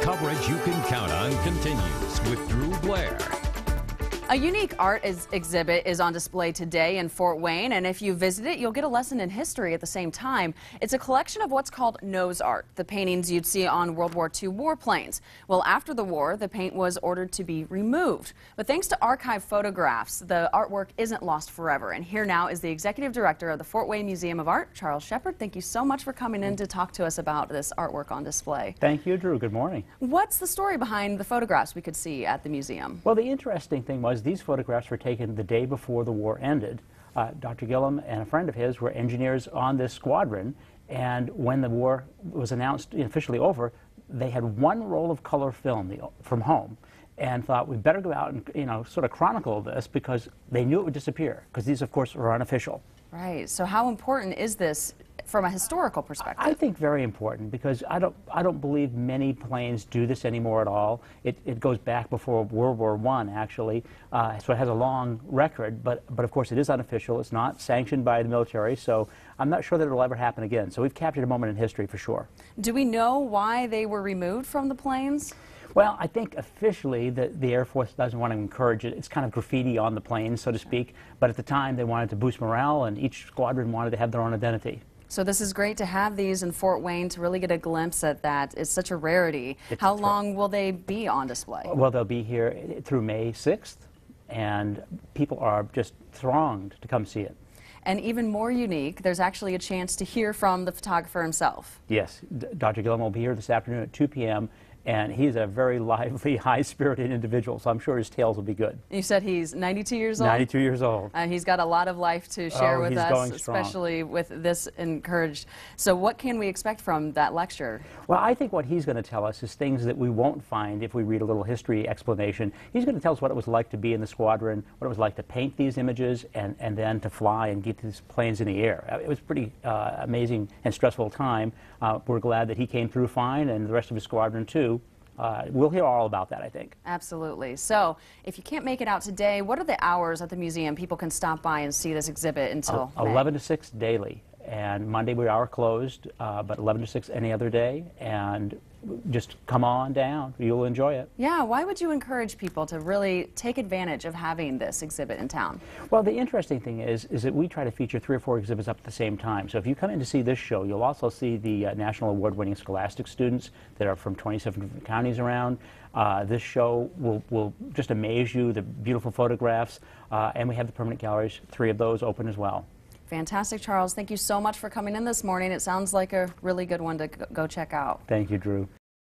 Coverage you can count on continues with Drew Blair. A unique art exhibit is on display today in Fort Wayne, and if you visit it, you'll get a lesson in history at the same time. It's a collection of what's called nose art, the paintings you'd see on World War II warplanes. Well, after the war, the paint was ordered to be removed. But thanks to archive photographs, the artwork isn't lost forever. And here now is the executive director of the Fort Wayne Museum of Art, Charles Shepard. Thank you so much for coming in to talk to us about this artwork on display. Thank you, Drew. Good morning. What's the story behind the photographs we could see at the museum? Well, the interesting thing was these photographs were taken the day before the war ended. Dr. Gillum and a friend of his were engineers on this squadron, and when the war was announced officially over, they had one roll of color film from home and thought we better go out and sort of chronicle this because they knew it would disappear, because these, of course, were unofficial. Right. So how important is this from a historical perspective? I think very important, because I don't believe many planes do this anymore at all. It goes back before World War I, actually, so it has a long record, but of course it is unofficial. It's not sanctioned by the military, so I'm not sure that it'll ever happen again. So we've captured a moment in history for sure. Do we know why they were removed from the planes? Well, I think officially the Air Force doesn't want to encourage it. It's kind of graffiti on the planes, so to speak. But at the time, they wanted to boost morale, and each squadron wanted to have their own identity. So this is great to have these in Fort Wayne to really get a glimpse at that. It's such a rarity. How long will they be on display? Well, they'll be here through May 6th, and people are just thronged to come see it. And even more unique, there's actually a chance to hear from the photographer himself. Yes, Dr. Gillum will be here this afternoon at 2 p.m., and he's a very lively, high-spirited individual, so I'm sure his tales will be good. You said he's 92 years old? 92 years old. He's got a lot of life to share with us, strong. Especially with this encouraged. So what can we expect from that lecture? Well, I think what he's going to tell us is things that we won't find if we read a little history explanation. He's going to tell us what it was like to be in the squadron, what it was like to paint these images, and then to fly and get these planes in the air. It was a pretty amazing and stressful time. We're glad that he came through fine, and the rest of his squadron, too. We'll hear all about that, I think. Absolutely. So, if you can't make it out today, what are the hours at the museum people can stop by and see this exhibit until May? 11 to 6 daily. And Monday we are closed, but 11 to 6 any other day. And just come on down. You'll enjoy it. Yeah. Why would you encourage people to really take advantage of having this exhibit in town? Well, the interesting thing is that we try to feature 3 or 4 exhibits up at the same time. So if you come in to see this show, you'll also see the National Award-winning Scholastic students that are from 27 different counties around. This show will just amaze you, the beautiful photographs, and we have the permanent galleries, 3 of those open as well. Fantastic, Charles. Thank you so much for coming in this morning. It sounds like a really good one to go check out. Thank you, Drew.